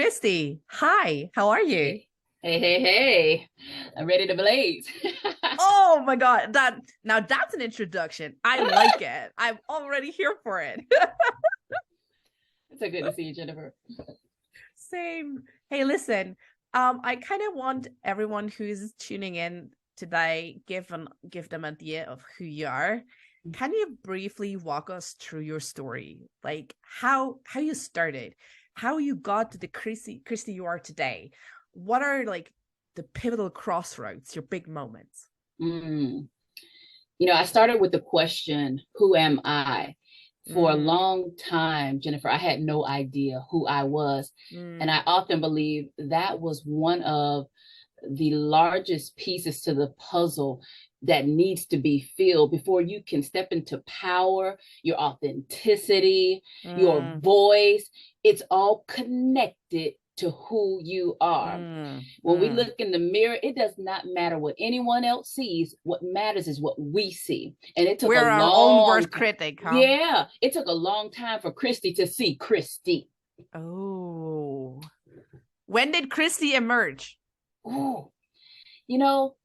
Kristie, hi, how are you? Hey, hey. I'm ready to blaze. Oh my God, that's an introduction. I like it. I'm already here for it. It's so good to see you, Jennifer. Same. Hey, listen, I kind of want everyone who's tuning in today give them an idea of who you are. Can you briefly walk us through your story? Like how you started, how you got to the Kristie you are today? What are like the pivotal crossroads, your big moments? Mm. I started with the question, who am I? For a Mm, long time, Jennifer, I had no idea who I was. And mm, I often believe that was one of the largest pieces to the puzzle that needs to be filled before you can step into power, your authenticity, your mm, voice. It's all connected to who you are. mm, When we mm. look in the mirror, it does not matter what anyone else sees. What matters is what we see. And it took a We're our own long worst time. critic, huh? Yeah, it took a long time for Kristie to see Kristie. Oh. When did Kristie emerge? Oh, you know,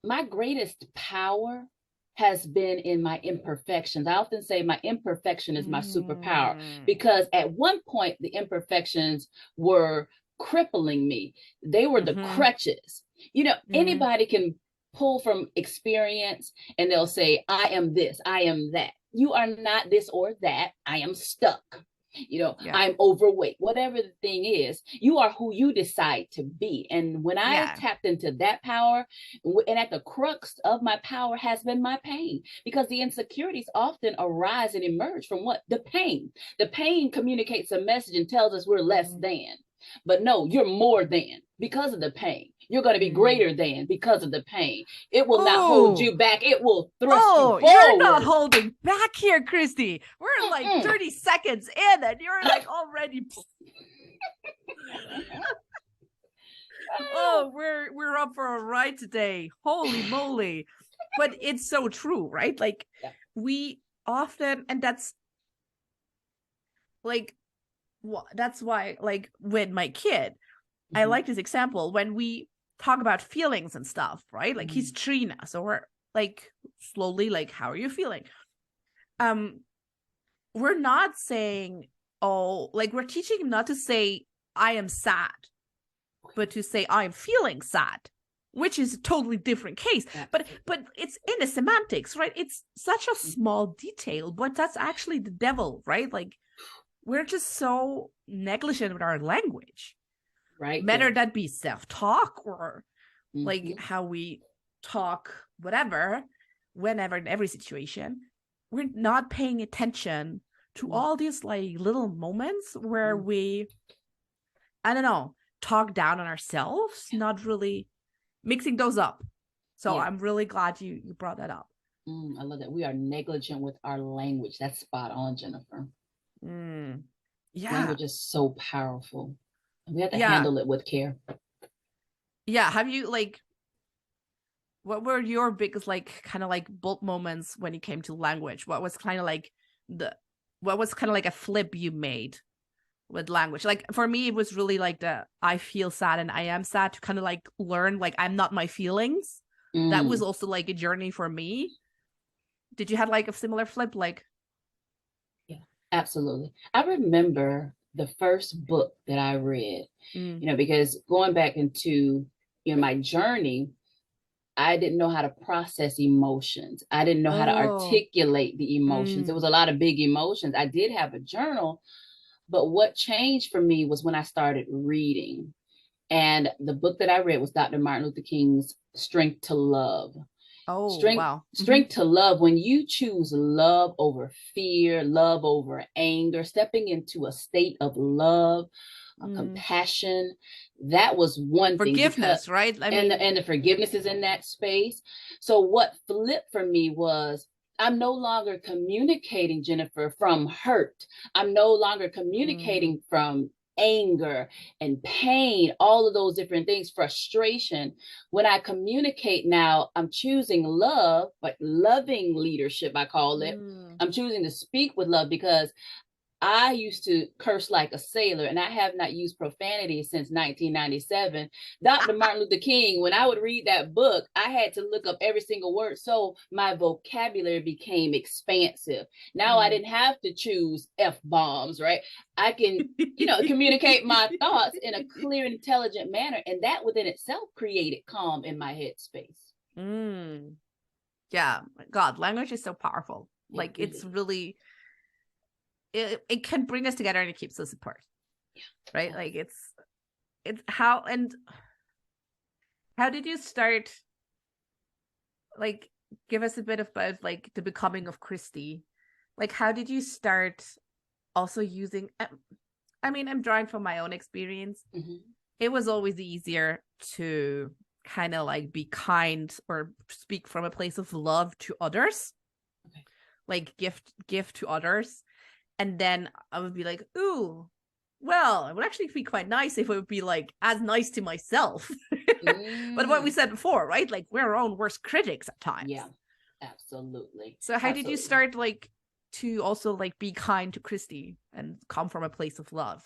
my greatest power has been in my imperfections. I often say my imperfection is my superpower Mm, because at one point the imperfections were crippling me. They were the mm-hmm, crutches. mm, Anybody can pull from experience and they'll say, I am this, I am that. You are not this or that. I am stuck. yeah, I'm overweight, whatever the thing is, you are who you decide to be. And when I yeah. tapped into that power, and at the crux of my power has been my pain, because the insecurities often arise and emerge from what? The pain communicates a message and tells us we're less Mm, than. But no, you're more than because of the pain. You're going to be mm. greater than because of the pain. It will not hold Oh, you back. It will thrust you oh, you're not forward. holding back here, Kristie. We're like Mm-mm. 30 seconds in and you're like already oh, we're up for a ride today. Holy moly. But it's so true, right? Like Yeah. we often, and that's like that's why like with my kid, I Mm-hmm. like this example when we talk about feelings and stuff, right? Like he's Mm-hmm. 3 now, so we're like slowly like, how are you feeling? Um, we're not saying, oh, like we're teaching him not to say I am sad, but to say I'm feeling sad, which is a totally different case. But Absolutely. but it's in the semantics, right? It's such a Mm-hmm. small detail, but that's actually the devil, right? Like we're just so negligent with our language, Right whether there. that be self-talk or like Mm-hmm. how we talk, whatever, whenever, in every situation. We're not paying attention to all these like little moments where Mm-hmm. we, I don't know, talk down on ourselves, not really mixing those up. So Yeah. I'm really glad you brought that up. I love that. We are negligent with our language. That's spot on, Jennifer. Mm. Yeah. Language is so powerful. We have to Yeah. handle it with care. Yeah. Have you like, what were your biggest like kind of like bold moments when it came to language? What was kind of like the, what was kind of like a flip you made with language? Like for me, it was really like the I feel sad and I am sad to kind of like learn like I'm not my feelings. That was Mm, also like a journey for me. Did you have like a similar flip? Like, yeah, absolutely. I remember the first book that I read, mm, because going back into, my journey, I didn't know how to process emotions. I didn't know how to oh, articulate the emotions. There mm, was a lot of big emotions. I did have a journal, but what changed for me was when I started reading. And the book that I read was Dr. Martin Luther King's Strength to Love. oh, Strength, wow. Mm-hmm. strength to love. When you choose love over fear, love over anger, stepping into a state of love, Mm. compassion, that was one thing. Because Forgiveness, right? I and mean, the forgiveness is in that space. So what flipped for me was I'm no longer communicating, Jennifer, from hurt. I'm no longer mm, communicating from anger and pain, all of those different things, frustration. When I communicate now, I'm choosing love, like loving leadership, I call it. mm, I'm choosing to speak with love because I used to curse like a sailor, and I have not used profanity since 1997. Dr. Martin Luther King, when I would read that book, I had to look up every single word. So my vocabulary became expansive. Now I didn't have to choose F-bombs, right? I can, communicate my thoughts in a clear, intelligent manner. And that within itself created calm in my headspace. Yeah, God, language is so powerful. Like it's really, it can bring us together and it keeps us apart. Yeah. Right? Like it's how did you start, like, give us a bit about like the becoming of Kristie. Like, how did you start also using, I mean, I'm drawing from my own experience. It was always easier to kind of like be kind or speak from a place of love to others, like gift to others. And then I would be like, ooh, well, it would actually be quite nice if it would be like as nice to myself. But what we said before, right? Like we're our own worst critics at times. Yeah, absolutely. So how did you start like to also like be kind to Kristie and come from a place of love?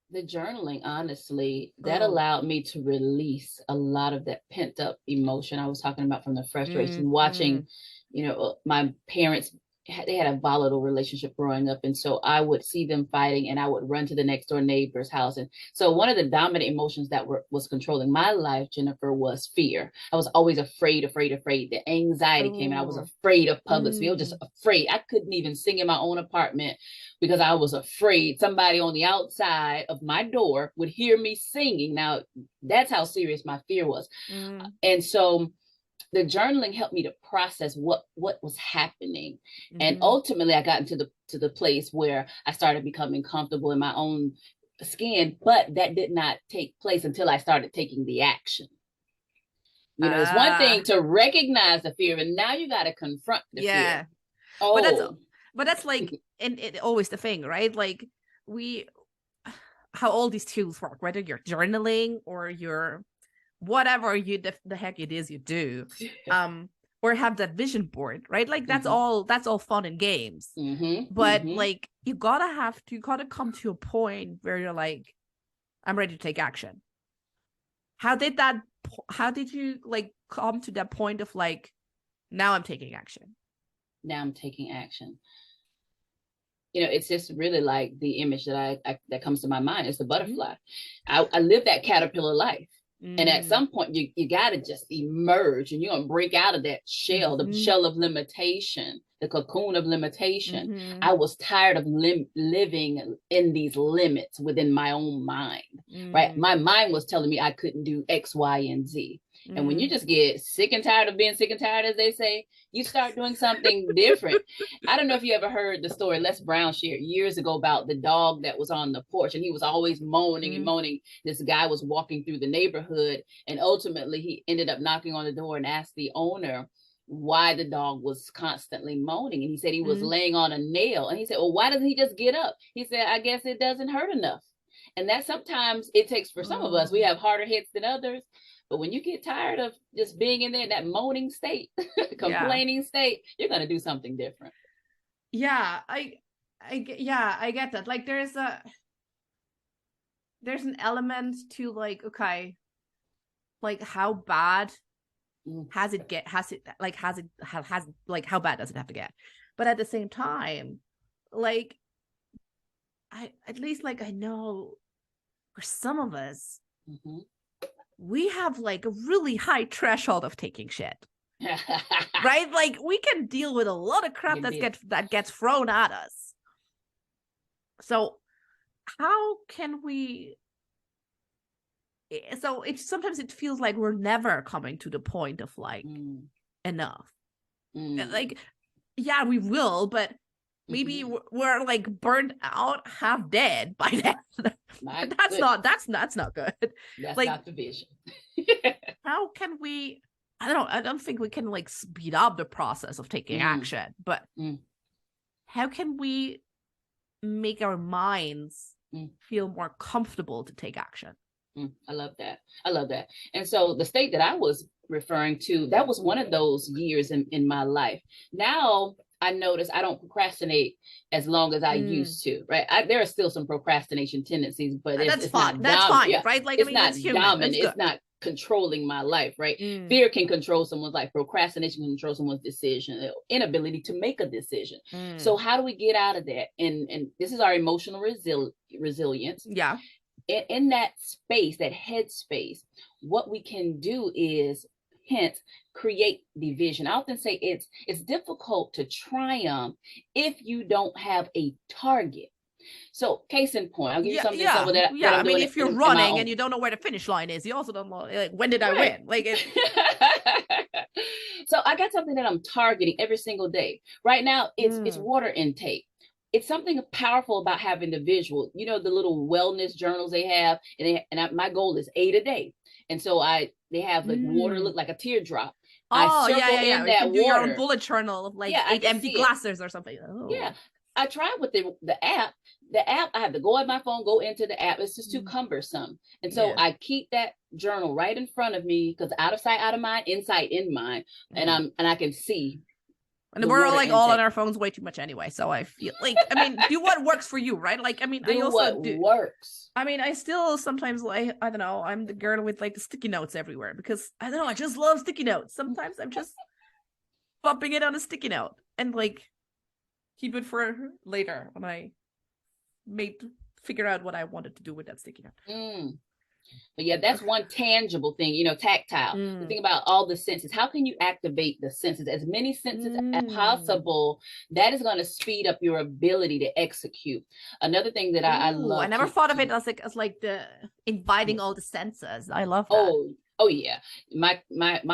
The journaling, honestly, that allowed me to release a lot of that pent up emotion I was talking about from the frustration, watching, my parents, they had a volatile relationship growing up. And so I would see them fighting and I would run to the next door neighbor's house. And so one of the dominant emotions that was controlling my life, Jennifer, was fear. I was always afraid. The anxiety came and I was afraid of public speaking. I was just afraid. I couldn't even sing in my own apartment because I was afraid somebody on the outside of my door would hear me singing. Now, that's how serious my fear was. And so the journaling helped me to process what was happening. And ultimately I got into the place where I started becoming comfortable in my own skin, but that did not take place until I started taking the action. It's one thing to recognize the fear, and now you got to confront the fear. But that's like it always the thing, right? Like how all these tools work, whether you're journaling or you're whatever the heck it is you do, or have that vision board, right? Like that's all fun and games. But like you gotta come to a point where you're like, I'm ready to take action. How did you like come to that point of like, now I'm taking action? It's just really like the image that that comes to my mind is the butterfly. I live that caterpillar life. And at some point you got to just emerge and you're going to break out of that shell, the shell of limitation, the cocoon of limitation. I was tired of living in these limits within my own mind, right? My mind was telling me I couldn't do X, Y, and Z. And when you just get sick and tired of being sick and tired, as they say, you start doing something different. I don't know if you ever heard the story Les Brown shared years ago about the dog that was on the porch and he was always moaning and moaning. This guy was walking through the neighborhood and ultimately he ended up knocking on the door and asked the owner why the dog was constantly moaning. And he said he was laying on a nail. And he said, well, why doesn't he just get up? He said, I guess it doesn't hurt enough. And that sometimes it takes for some of us, we have harder hits than others. But when you get tired of just being in there, that moaning state, complaining state, you're going to do something different. Yeah, I get that. Like there's an element to like, okay, like how bad how bad does it have to get? But at the same time, like I know for some of us, we have like a really high threshold of taking shit. Right? Like we can deal with a lot of crap that gets thrown at us. So how can we, so sometimes it feels like we're never coming to the point of like enough. Like, yeah, we will, but maybe we're like burnt out, half dead by then. That's not good. That's like, not the vision. How can we, I don't think we can like speed up the process of taking action, but how can we make our minds feel more comfortable to take action? I love that. And so the state that I was referring to, that was one of those years in my life. Now I notice I don't procrastinate as long as I used to, right? There are still some procrastination tendencies, but That's it's fine. not That's dominant. fine, Yeah, right? Like, I it's mean, not it's human. dominant. It's good. It's not controlling my life, right? Mm. Fear can control someone's life. Procrastination can control someone's decision, inability to make a decision. So how do we get out of that? And this is our emotional resilience. Yeah. In that space, that headspace, what we can do is, hence, create the vision. I often say it's difficult to triumph if you don't have a target. So, case in point, I'll give you Yeah, some yeah, example that yeah. I I'm mean, doing if you're in my running and own. you don't know where the finish line is, you also don't know, like, when did I Right. win? Like, it. So I got something that I'm targeting every single day. Right now, it's water intake. It's something powerful about having the visual. You know, the little wellness journals they have, my goal is 8 a day. And so they have like water look like a teardrop. I Oh, yeah, circle yeah, yeah. in You that can do your own water. bullet journal of like Yeah, I 8 can empty see it. glasses or something. Yeah, Oh. I tried with the app. The app, I have to go at my phone, go into the app. It's just too cumbersome. And so Yeah. I keep that journal right in front of me, because out of sight, out of mind, insight in mind. And I can see And the we're all water like all on intake. our phones way too much anyway. So I feel like, I mean, do what works for you, right? Like, I mean, I Do also what do. works. I mean, I still sometimes, like, I don't know, I'm the girl with like the sticky notes everywhere because I don't know, I just love sticky notes. Sometimes I'm just bumping it on a sticky note and like keep it for later when I figure out what I wanted to do with that sticky note. But yeah, that's one tangible thing, tactile. The thing about all the senses, how can you activate the senses? As many senses as possible. That is going to speed up your ability to execute. Another thing that I I love never to thought of it as like the inviting all the senses. I love that. Oh yeah, my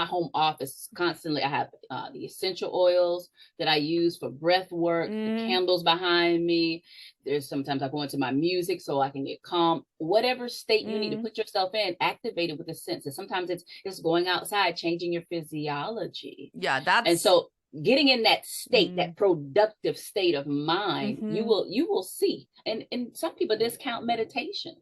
home office constantly. I have the essential oils that I use for breath work. The candles behind me. There's sometimes I go into my music so I can get calm. Whatever state you need to put yourself in, activate it with the senses. Sometimes it's going outside, changing your physiology. Yeah, that's and so getting in that state, that productive state of mind, you will see. And some people discount meditation.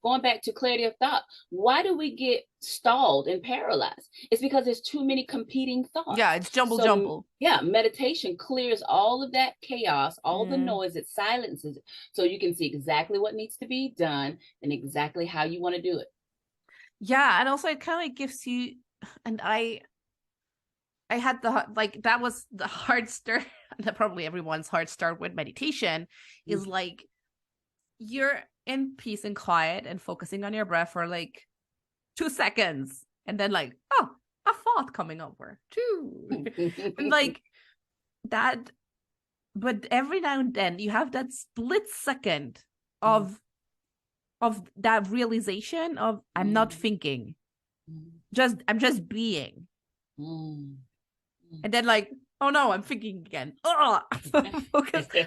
Going back to clarity of thought, why do we get stalled and paralyzed? It's because there's too many competing thoughts. Yeah, it's jumble. Yeah, meditation clears all of that chaos, all the noise, it silences it, so you can see exactly what needs to be done and exactly how you want to do it. Yeah, and also it kind of gives you, and I had that was the hard start. That probably everyone's hard start with meditation is like you're in peace and quiet and focusing on your breath for like 2 seconds, and then like, oh, a thought coming over too, and like that. But every now and then you have that split second of that realization of I'm not thinking, I'm just being. And then like, oh no, I'm thinking again.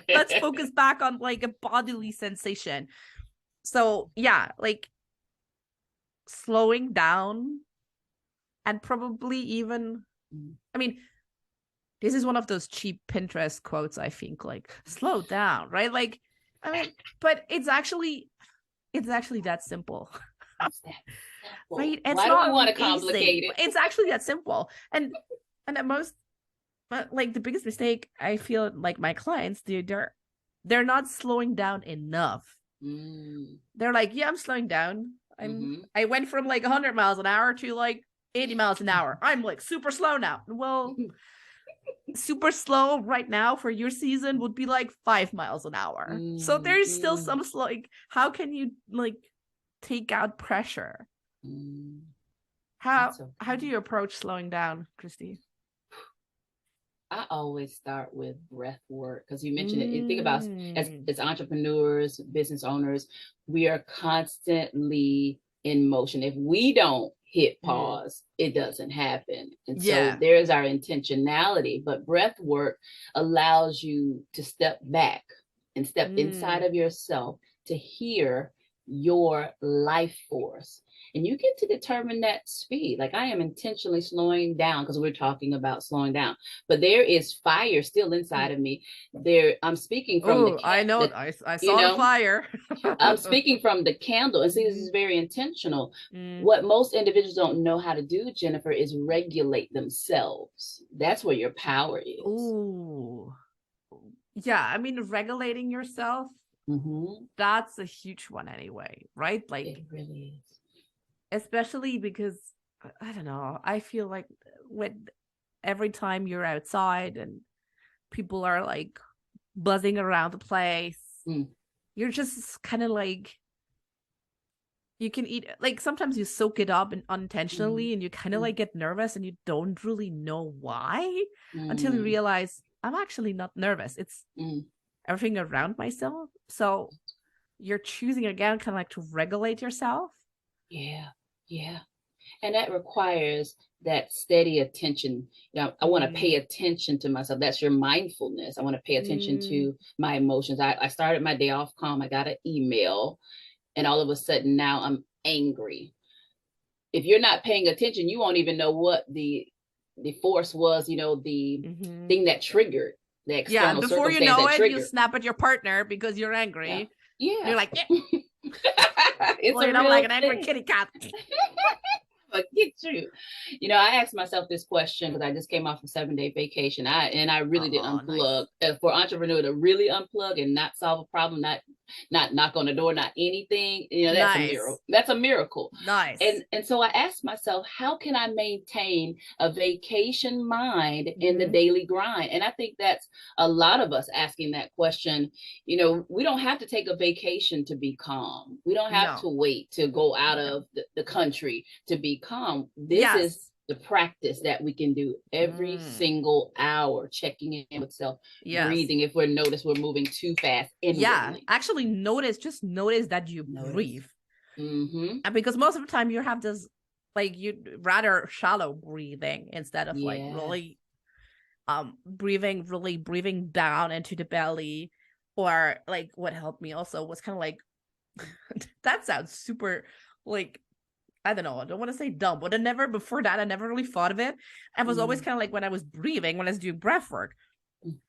Let's focus back on like a bodily sensation. So yeah, like slowing down, and probably even, I mean, this is one of those cheap Pinterest quotes, I think, like slow down, right? Like, I mean, but it's actually that simple. Right? It's Why do we want to amazing. complicate it? It's actually that simple. And at most, like the biggest mistake I feel like my clients do, they're not slowing down enough. They're like, yeah, I'm slowing down. I went from like 100 miles an hour to like 80 miles an hour. I'm like super slow now. Well, super slow right now for your season would be like 5 miles an hour. So there's still some like, how can you like take out pressure? How do you approach slowing down, Kristie? I always start with breath work, because you mentioned it. Think about as entrepreneurs, business owners, we are constantly in motion. If we don't hit pause, it doesn't happen. And so there's our intentionality. But breath work allows you to step back and step inside of yourself to hear your life force. And you get to determine that speed. Like, I am intentionally slowing down because we're talking about slowing down. But there is fire still inside of me. I'm speaking from I know. I saw the fire. I'm speaking from the candle. And see, this is very intentional. What most individuals don't know how to do, Jennifer, is regulate themselves. That's where your power is. Ooh. Yeah, I mean, regulating yourself, that's a huge one anyway, right? Like, it really is. especially because I don't know, I feel like when every time you're outside and people are like buzzing around the place, you're just kind of like, you can eat, like sometimes you soak it up and unintentionally and you kind of like get nervous and you don't really know why until you realize I'm actually not nervous. It's everything around myself. So you're choosing again kind of like to regulate yourself. Yeah, yeah. And that requires that steady attention. I want to pay attention to myself. That's your mindfulness. I want to pay attention to my emotions. I started my day off calm. I got an email, and all of a sudden now I'm angry. If you're not paying attention, you won't even know what the force was, the thing that triggered, the Yeah, external before you circumstance know that it, you triggered. snap at your partner because you're Yeah. angry. Yeah. You're like, It's a laid out like real an angry thing. kitty cat. But get you. I asked myself this question because I just came off a 7-day vacation. I really did Oh, unplug. nice. For entrepreneur to really unplug and not solve a problem, not knock on the door, not anything, that's a miracle. Nice. That's a miracle. Nice. And so I asked myself, how can I maintain a vacation mind in the daily grind? And I think that's a lot of us asking that question. We don't have to take a vacation to be calm. We don't have to No. wait to go out No. of the country to be calm. This is Yes. the practice that we can do every single hour, checking in with self, Yes. breathing if we're noticed we're moving too fast Yeah. inwardly. Actually just notice that you breathe. And because most of the time you have this, like, you rather shallow breathing instead of like really breathing down into the belly. Or like what helped me also was kind of like that sounds super, like, I don't know, I don't want to say dumb, but before that I never really thought of it. I was always kind of like, when I was doing breath work,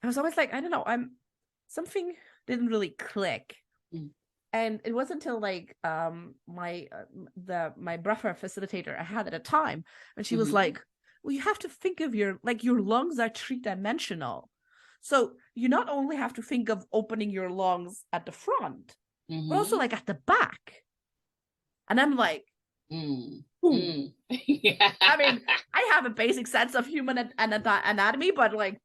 I was always like, I don't know, something didn't really click. And it wasn't until like my breathwork facilitator I had at a time, and she was like, well, you have to think of your lungs are 3-dimensional. So you not only have to think of opening your lungs at the front, but also like at the back. And I'm like, Yeah. I mean, I have a basic sense of human anatomy, but like,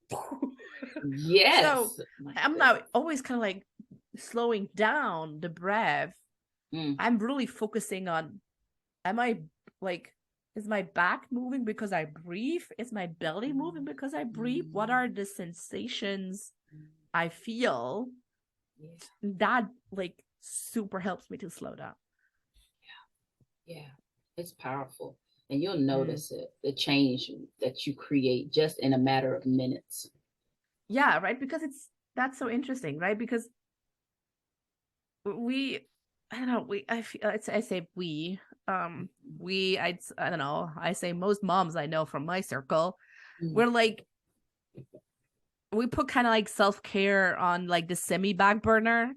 yes. So I'm now always kind of like slowing down the breath. I'm really focusing on, is my back moving because I breathe? Is my belly moving because I breathe? What are the sensations I feel? That like super helps me to slow down. Yeah, it's powerful. And you'll notice it, the change that you create just in a matter of minutes. Yeah, right. Because that's so interesting, right? Because I don't know, I say I don't know, I say most moms I know from my circle, we're like, we put kind of like self-care on like the semi back burner.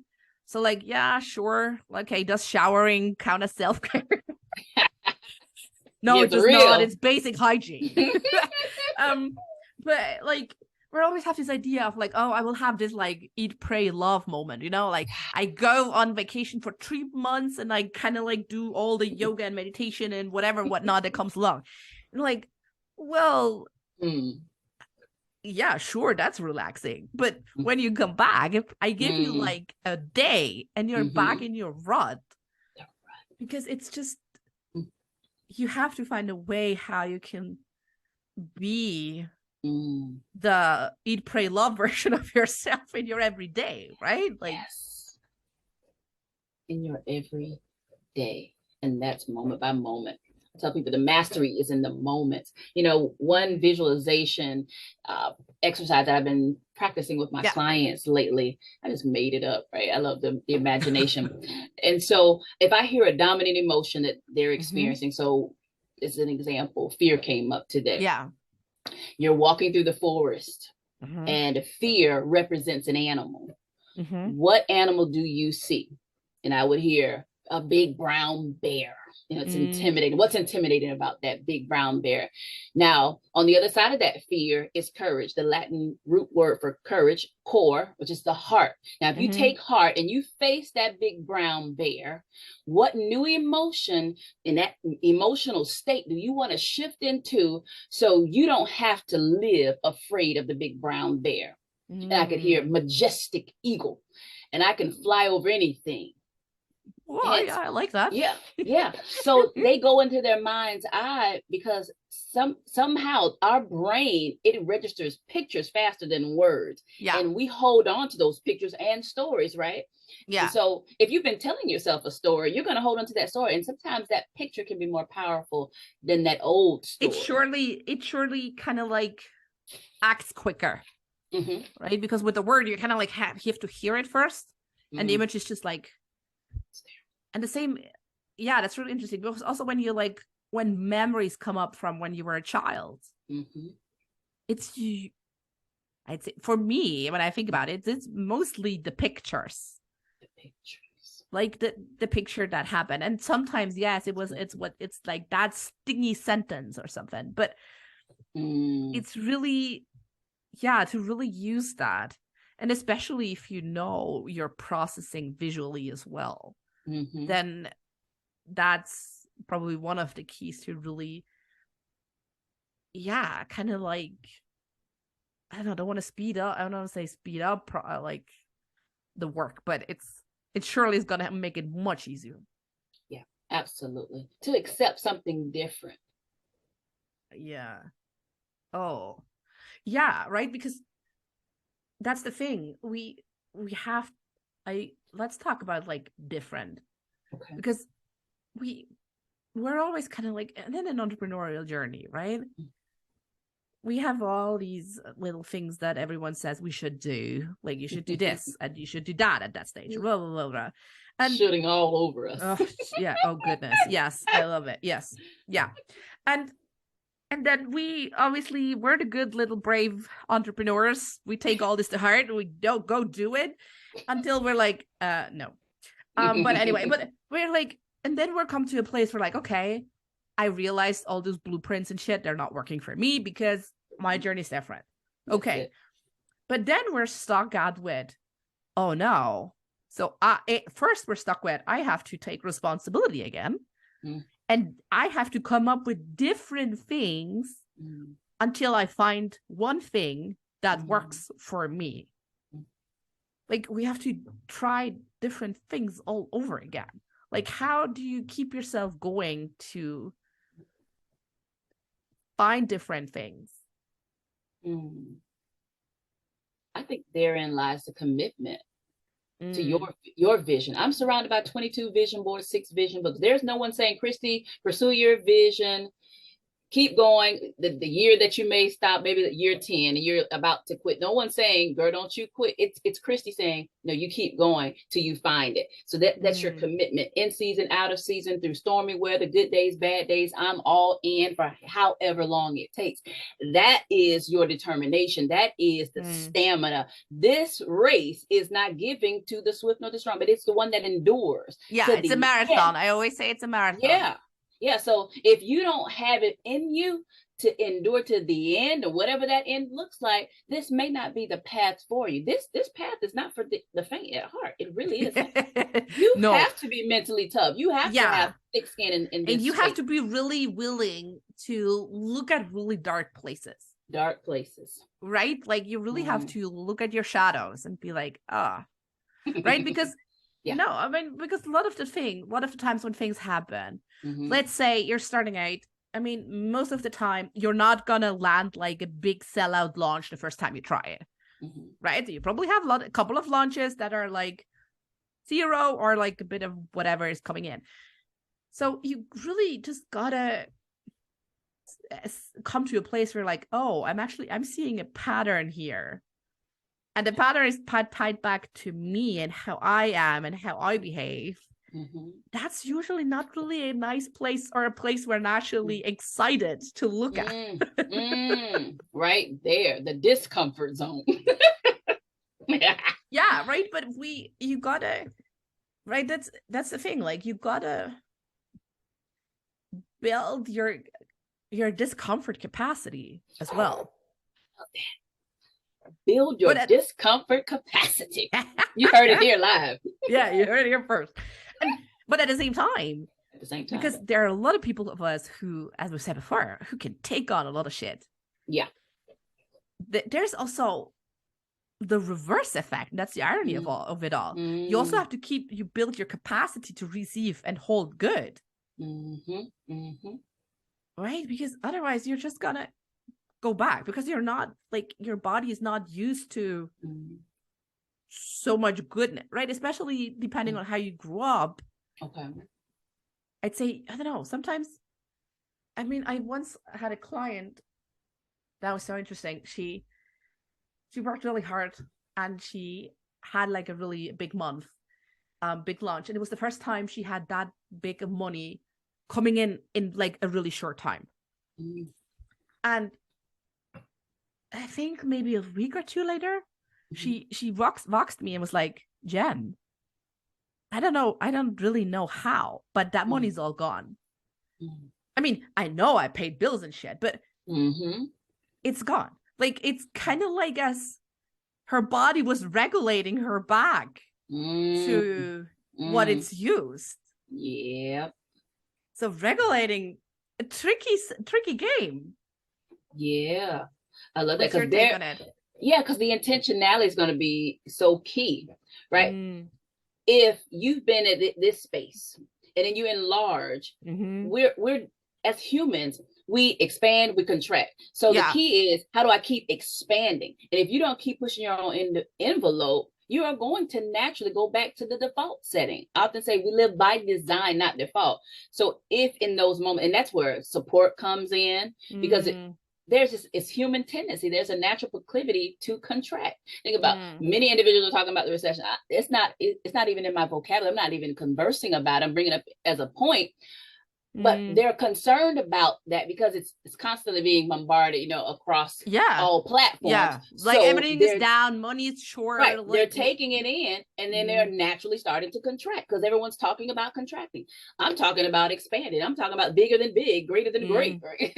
So like, yeah, sure, okay, does showering count as self-care? No, it It's does real. not. It's basic hygiene. But like, we always have this idea of like, oh, I will have this like eat, pray, love moment, like I go on vacation for 3 months and I kind of like do all the yoga and meditation and whatnot that comes along. And like, well, yeah, sure, that's relaxing. But when you come back, if I give you like a day and you're back in your rut, because it's just, you have to find a way how you can be the eat, pray, love version of yourself in your everyday, right? Like, yes, in your everyday. And that's moment by moment. I tell people the mastery is in the moment. One visualization exercise that I've been practicing with my clients lately, I just made it up, right? I love the imagination. And so if I hear a dominant emotion that they're experiencing, so as an example, fear came up today. Yeah. You're walking through the forest and fear represents an animal. What animal do you see? And I would hear a big brown bear. It's intimidating. What's intimidating about that big brown bear? Now, on the other side of that fear is courage, the Latin root word for courage, core, which is the heart. Now, if you take heart and you face that big brown bear, what new emotion in that emotional state do you want to shift into so you don't have to live afraid of the big brown bear? And I could hear majestic eagle, and I can fly over anything. Well, yeah, I like that. Yeah. So they go into their mind's eye because somehow our brain, it registers pictures faster than words. Yeah. And we hold on to those pictures and stories, right? Yeah. And so if you've been telling yourself a story, you're going to hold on to that story. And sometimes that picture can be more powerful than that old story. It surely kind of like acts quicker. Right? Because with the word, you kind of like you have to hear it first. And the image is just like, and the same, yeah, that's really interesting. Because also when when memories come up from when you were a child, I'd say for me, when I think about it, it's mostly the pictures. Like the picture that happened. And sometimes, yes, it's like that stingy sentence or something. But it's really, yeah, to really use that. And especially if you know you're processing visually as well. Then that's probably one of the keys to really, yeah, kind of like, I don't want to speed up. I don't want to say speed up like the work, but it surely is going to make it much easier. Yeah, absolutely. To accept something different. Yeah. Oh, yeah, right. Because that's the thing. Let's talk about like different, because we're always kind of like, and in an entrepreneurial journey, right? We have all these little things that everyone says we should do, like you should do this and you should do that at that stage, blah blah blah, blah. And shooting all over us. Yeah. Oh goodness. Yes, I love it. Yes. Yeah. And then we're the good little brave entrepreneurs. We take all this to heart. We don't go do it until we're like, no. But anyway, but we're like, and then we're come to a place where like, okay, I realized all those blueprints and shit, they're not working for me because my journey's different. Okay. But then we're stuck out with, oh no. So first we're stuck with, I have to take responsibility again. And I have to come up with different things until I find one thing that works for me. Like we have to try different things all over again. Like how do you keep yourself going to find different things? I think therein lies the commitment to your vision. I'm surrounded by 22 vision boards, 6 vision books. There's no one saying, Kristie, pursue your vision, keep going. The year that you may stop, maybe the year 10, and you're about to quit. No one's saying, girl, don't you quit. It's Kristie saying, no, you keep going till you find it. So that's your commitment, in season, out of season, through stormy weather, good days, bad days. I'm all in for however long it takes. That is your determination. That is the stamina. This race is not giving to the swift nor the strong, but it's the one that endures. Yeah, it's a marathon. I always say it's a marathon. Yeah. So if you don't have it in you to endure to the end, or whatever that end looks like, this may not be the path for you. This path is not for the faint at heart. It really isn't. You have to be mentally tough. You have to have thick skin in this. And you have to be really willing to look at really dark places. Right? Like you really have to look at your shadows and be like, right? Because no, I mean, because a lot of the times when things happen, let's say you're starting out, I mean, most of the time you're not gonna land like a big sellout launch the first time you try it, right? You probably have a couple of launches that are like 0 or like a bit of whatever is coming in. So you really just gotta come to a place where like, oh, I'm seeing a pattern here. And the pattern is tied back to me and how I am and how I behave. That's usually not really a nice place, or a place we're naturally excited to look at. Right there, the discomfort zone. Yeah, right. But you gotta, right? That's the thing. Like you gotta build your discomfort capacity as well. Build your discomfort capacity. You heard it here live. Yeah, you heard it here first. But at the same time, because there are a lot of people of us who, as we said before, who can take on a lot of shit. Yeah. There's also the reverse effect. That's the irony of it all. You also have to you build your capacity to receive and hold good. Right? Because otherwise you're just gonna go back, because you're not, like, your body is not used to so much goodness, right? Especially depending on how you grew up. Okay. I'd say, I don't know, sometimes, I mean, I once had a client that was so interesting. She worked really hard, and she had like a really big month, big launch, and it was the first time she had that big of money coming in like a really short time. And I think maybe a week or two later, she voxed me and was like, Jen, I don't know, I don't really know how, but that money's all gone. I mean, I know I paid bills and shit, but it's gone. Like, it's kind of like as her body was regulating her back to what it's used. Yeah. So regulating a tricky game. Yeah. I love that. What's your take on it? Yeah, because the intentionality is going to be so key, right? If you've been at this space and then you enlarge, we're as humans, we expand, we contract. So the key is, how do I keep expanding? And if you don't keep pushing your own envelope, you are going to naturally go back to the default setting. I often say we live by design, not default. So if in those moments, and that's where support comes in, because it's human tendency. There's a natural proclivity to contract. Think about many individuals are talking about the recession. It's not even in my vocabulary. I'm not even conversing about it. I'm bringing it up as a point. But they're concerned about that because it's constantly being bombarded, across all platforms. Yeah, like so everything is down, money is short. Right, they're taking it in, and then they're naturally starting to contract because everyone's talking about contracting. I'm talking about expanding. I'm talking about bigger than big, greater than great. Right?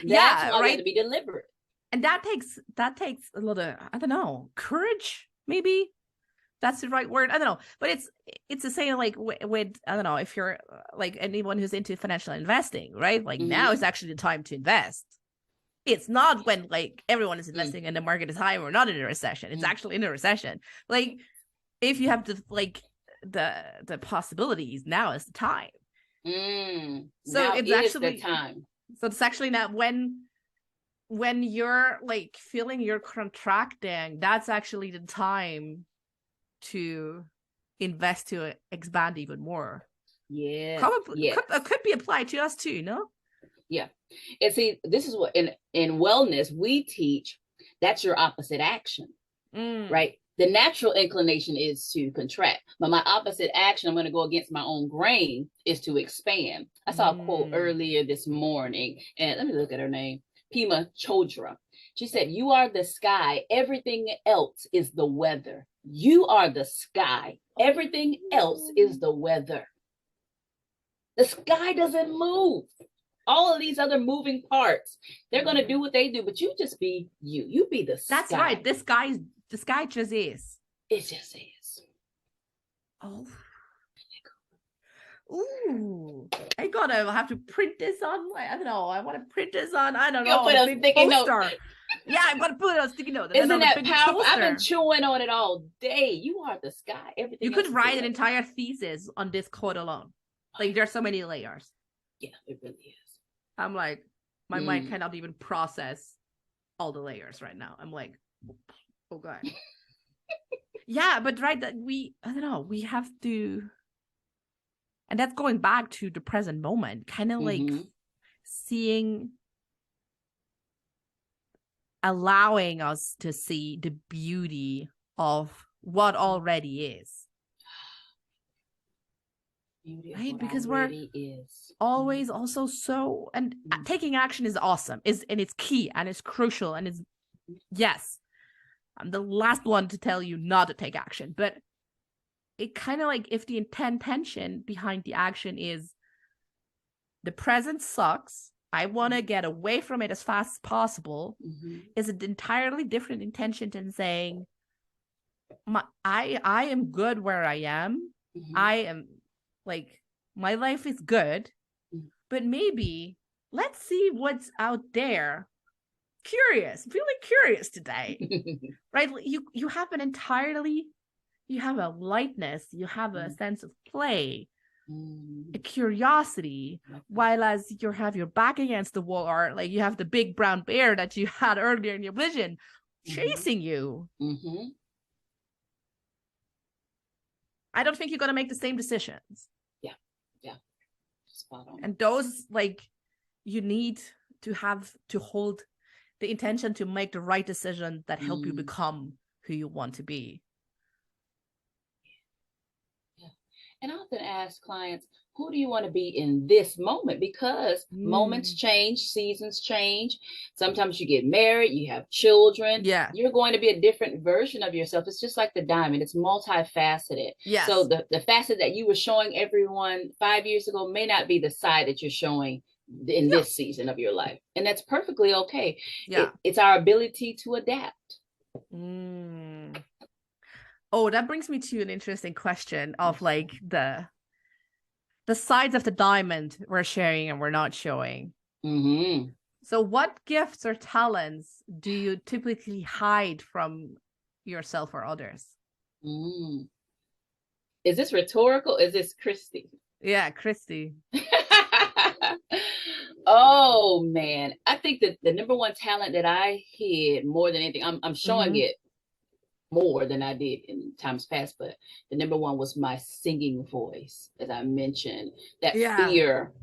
That's why we have to be deliberate. And that takes a little, I don't know, courage, maybe. That's the right word. I don't know, but it's the same like with I don't know, if you're like anyone who's into financial investing, right? Like now is actually the time to invest. It's not when like everyone is investing and the market is high. We're not in a recession. It's actually in a recession. Like if you have the the possibilities, now is the time. So now it's actually the time. So it's actually not when you're like feeling you're contracting. That's actually the time to invest, to expand even more. Yeah, probably could be applied to us too. No. Yeah, and see, this is what in wellness we teach. That's your opposite action, right? The natural inclination is to contract, but my opposite action, I'm going to go against my own grain, is to expand. I saw a quote earlier this morning, and let me look at her name, Pema Chodra. She said, "You are the sky. Everything else is the weather. You are the sky. Everything else is the weather." The sky doesn't move. All of these other moving parts, they're going to do what they do, but you just be you. You be the sky. That's right. The sky just is. It just is. Oh. Ooh, I'll have to print this on. I don't know. I want to print this on. I don't know. Put a sticky note. Yeah, I'm gonna put it on a sticky note. Isn't that powerful? I've been chewing on it all day. You are the sky. Everything. You could write an entire thesis on this quote alone. Like there's so many layers. Yeah, it really is. I'm like, my mind cannot even process all the layers right now. I'm like, oh god. Yeah, but right, that I don't know, we have to, and that's going back to the present moment, kind of like seeing, allowing us to see the beauty of what already is. Right, because we're always also so, and taking action is awesome, and it's key and it's crucial, and it's, yes, I'm the last one to tell you not to take action, but it kind of like, if the intention behind the action is the present sucks. I want to get away from it as fast as possible. Is an entirely different intention than saying, I am good where I am. I am like, my life is good, but maybe let's see what's out there. Feeling curious today. Right? You have an entirely, you have a lightness, you have a sense of play, a curiosity, while as you have your back against the wall, or like you have the big brown bear that you had earlier in your vision chasing you. I don't think you're going to make the same decisions. Yeah. Spot on. And those, like, you need to have to hold the intention to make the right decision that help you become who you want to be. Yeah. And I often ask clients, who do you want to be in this moment? Because moments change, seasons change. Sometimes you get married, you have children. Yeah. You're going to be a different version of yourself. It's just like the diamond. It's multifaceted. Yes. So the facet that you were showing everyone 5 years ago may not be the side that you're showing in this season of your life. And that's perfectly okay. Yeah. It's our ability to adapt. Oh, that brings me to an interesting question of like the sides of the diamond we're sharing and we're not showing. So what gifts or talents do you typically hide from yourself or others? Is this rhetorical? Is this Kristie? Yeah, Kristie. Oh man, I think that the number one talent that I hid more than anything, I'm showing it more than I did in times past, but the number one was my singing voice, as I mentioned. That fear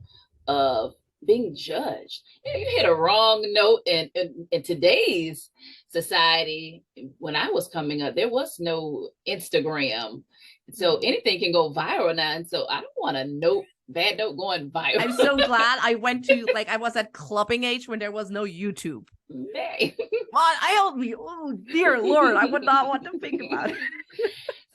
of being judged. You hit a wrong note, and in today's society, when I was coming up, there was no Instagram, so anything can go viral now, and so I don't want a bad note going viral. I'm so glad I went to, like, I was at clubbing age when there was no YouTube. Oh dear Lord, I would not want to think about it.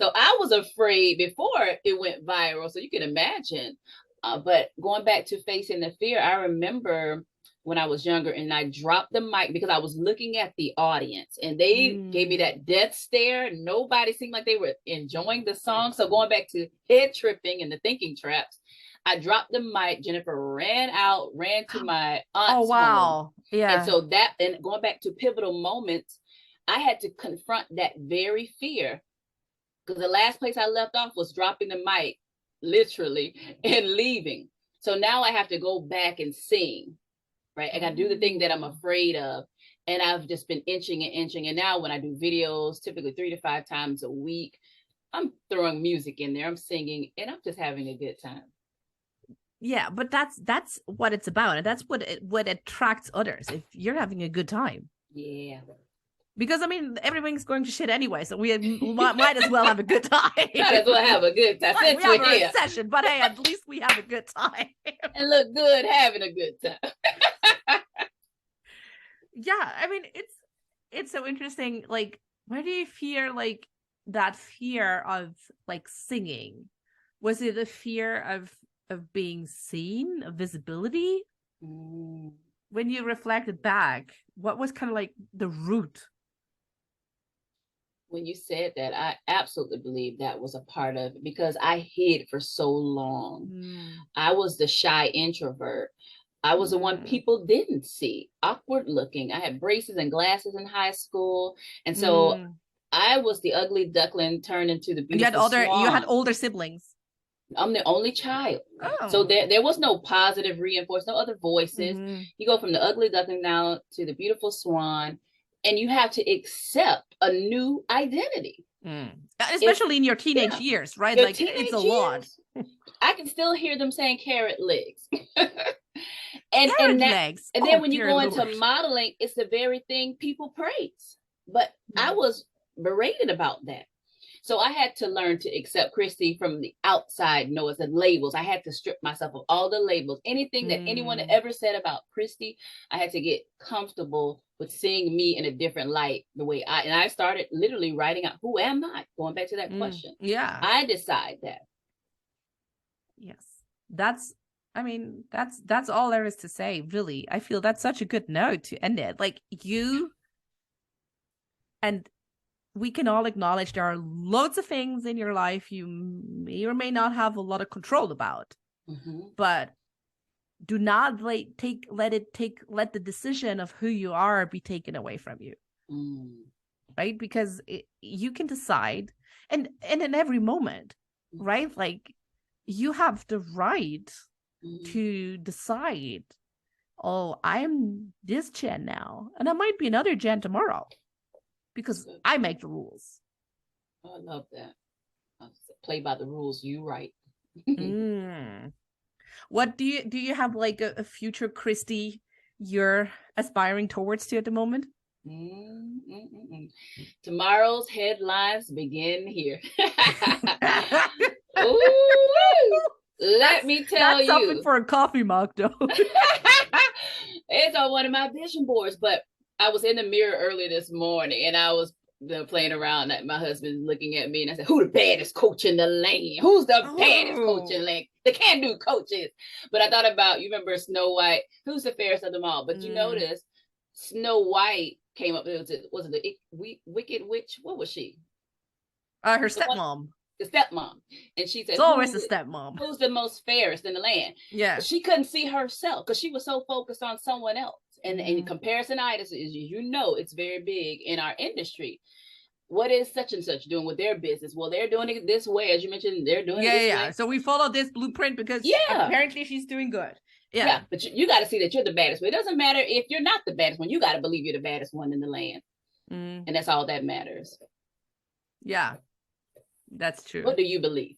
So I was afraid before it went viral, so you can imagine. But going back to facing the fear, I remember when I was younger and I dropped the mic because I was looking at the audience and they gave me that death stare. Nobody seemed like they were enjoying the song. So going back to head tripping and the thinking traps, I dropped the mic. Jennifer ran to my aunt's home. Yeah. And so and going back to pivotal moments, I had to confront that very fear, because the last place I left off was dropping the mic, literally, and leaving. So now I have to go back and sing, right? I got to do the thing that I'm afraid of. And I've just been inching. And now when I do videos, typically 3 to 5 times a week, I'm throwing music in there, I'm singing, and I'm just having a good time. Yeah, but that's what it's about, and that's what attracts others. If you're having a good time, because I mean everything's going to shit anyway, so we might as well have a good time. Might as well have a good time. We have a recession, but hey, at least we have a good time and look good having a good time. Yeah, I mean it's so interesting. Like, where do you fear like that fear of like singing? Was it a fear of being seen, of visibility? When you reflected back, what was kind of like the root? When you said that, I absolutely believe that was a part of it, because I hid for so long. I was the shy introvert. I was the one people didn't see, awkward looking. I had braces and glasses in high school. And so I was the ugly duckling turned into the beautiful swan. You had older siblings. I'm the only child. So there was no positive reinforcement, no other voices. You go from the ugly duckling now to the beautiful swan, and you have to accept a new identity. Especially in your teenage years, right? Like, it's a lot. I can still hear them saying carrot legs. Legs. And then when you go into modeling, it's the very thing people praise. But I was berated about that. So I had to learn to accept Kristie from the outside noise and labels. I had to strip myself of all the labels. Anything that anyone had ever said about Kristie, I had to get comfortable with seeing me in a different light, the way I started literally writing out, who am I? Going back to that question. Yeah. I decide that. Yes. That's I mean, that's all there is to say, really. I feel that's such a good note to end it. Like you and we can all acknowledge there are loads of things in your life you may or may not have a lot of control about. But do not let the decision of who you are be taken away from you. Right? Because you can decide, and in every moment, right? Like you have the right to decide, oh, I'm this Jen now, and I might be another Jen tomorrow because I make the rules. Oh, I love that. Play by the rules you write. What do you have like a future Kristie you're aspiring towards to at the moment? Tomorrow's headlines begin here. Ooh, let me tell that's you. That's something for a coffee mug, though. It's on one of my vision boards, but I was in the mirror earlier this morning and I was playing around. My husband's looking at me and I said, who the baddest coach in the land? Who's the baddest coach in the land? The can-do coaches. But I thought about, you remember Snow White? Who's the fairest of them all? But you notice Snow White came up. Was it the Wicked Witch? What was she? Her stepmom. The stepmom. And she said, it's always the stepmom. Who's the most fairest in the land? Yeah. But she couldn't see herself because she was so focused on someone else. And comparisonitis is, you know, it's very big in our industry. What is such and such doing with their business? Well, they're doing it this way. As you mentioned, they're doing it this way. So we follow this blueprint because apparently she's doing good. Yeah, but you got to see that you're the baddest. But it doesn't matter if you're not the baddest one. You got to believe you're the baddest one in the land. And that's all that matters. Yeah, that's true. What do you believe?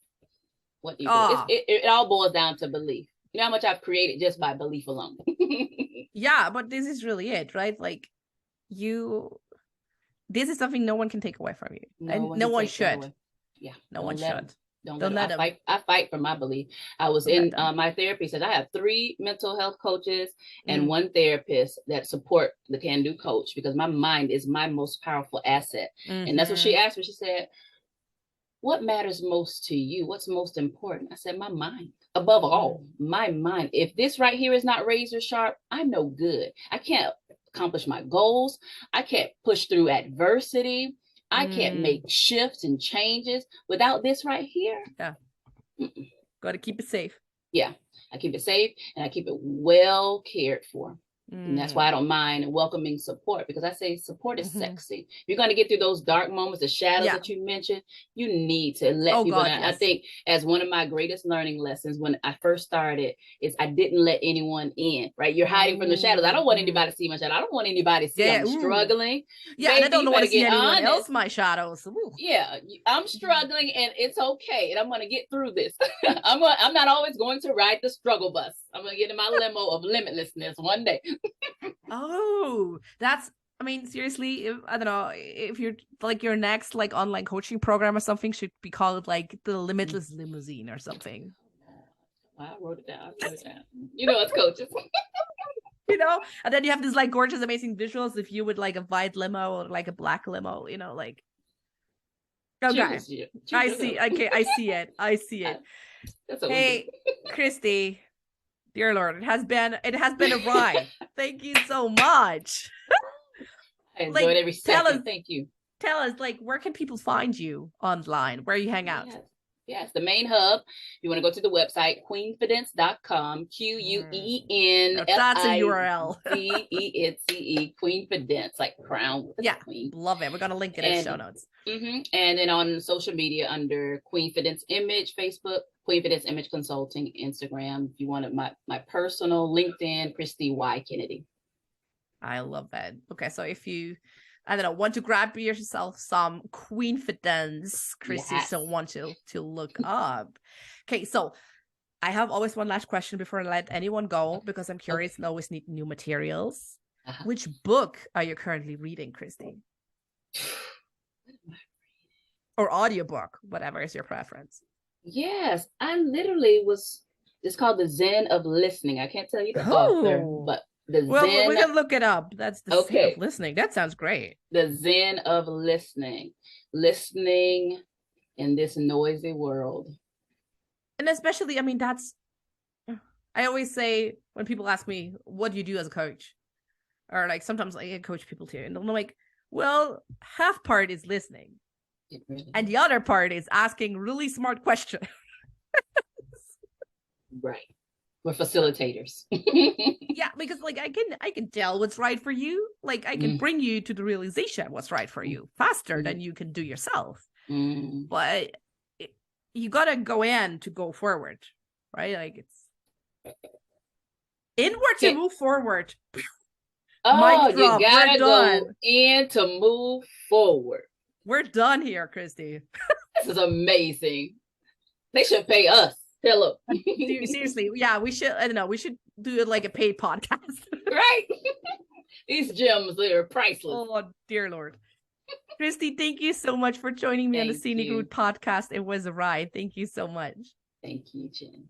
What do you believe? It all boils down to belief. You know how much I've created just by belief alone. Yeah, but this is really it, right? Like this is something no one can take away from you. No one should. Yeah. No one should. Don't let them. I fight for my belief. I was in my therapy said I have 3 mental health coaches and 1 therapist that support the can-do coach because my mind is my most powerful asset. And that's what she asked me. She said, what matters most to you? What's most important? I said, my mind. Above all, my mind. If this right here is not razor sharp, I'm no good. I can't accomplish my goals. I can't push through adversity. I can't make shifts and changes without this right here. Yeah. Got to keep it safe. Yeah. I keep it safe and I keep it well cared for. And that's why I don't mind welcoming support because I say support is sexy. If you're going to get through those dark moments, the shadows that you mentioned, you need to let people know. I think as one of my greatest learning lessons when I first started is I didn't let anyone in, right? You're hiding from the shadows. I don't want anybody to see my shadow. I don't want anybody to see I'm struggling. Yeah, baby, and I don't want to see anyone else my shadows. Yeah, I'm struggling and it's okay. And I'm going to get through this. I'm not always going to ride the struggle bus. I'm going to get in my limo of limitlessness one day. I mean, seriously, I don't know if you're like your next like online coaching program or something should be called like the Limitless Limousine or something. I wrote it down. You know, it's coaches. You know, and then you have this like gorgeous, amazing visuals if you would like a white limo or like a black limo, you know, like. Okay, I see. Okay, I see it. Hey, Kristie. Dear Lord, it has been a ride. Thank you so much. I enjoyed every second. Thank you. Tell us, like, where can people find you online? Where you hang out? Yes, the main hub. You want to go to the website, queenfidence.com, QUEEN. That's a URL. DENCE, Queenfidence, like crown with the queen. Love it. We're going to link it in the show notes. And then on social media under Queenfidence Image, Facebook, Queenfidence Image Consulting, Instagram. If you wanted my personal LinkedIn, Kristie Y. Kennedy. I love that. Okay, so if you, I don't know, want to grab yourself some Queenfidence, Kristie, so want to look up. Okay, so I have always one last question before I let anyone go because I'm curious and always need new materials. Which book are you currently reading, Kristie? Or audiobook, whatever is your preference. Yes, I literally it's called The Zen of Listening. I can't tell you the author, but we can look it up. That's the Zen of Listening. That sounds great. The Zen of Listening. Listening in this noisy world. And especially, I mean, that's I always say when people ask me, what do you do as a coach? Or like sometimes I coach people too. And I'm like, well, half part is listening. Really and the other part is asking really smart questions. Right. We're facilitators. Yeah, because like I can tell what's right for you. Like I can bring you to the realization what's right for you faster than you can do yourself. But you gotta go in to go forward, right? Like it's inward to move forward. Oh, Mic drop. you gotta go in to move forward. We're done here, Kristie. This is amazing. They should pay us. Hello. Seriously, yeah, we should. I don't know. We should do it like a paid podcast, right? These gems, they're priceless. Oh dear Lord. Kristie, thank you so much for joining me on the Scenic Route podcast. It was a ride. Thank you so much. Thank you, Jen.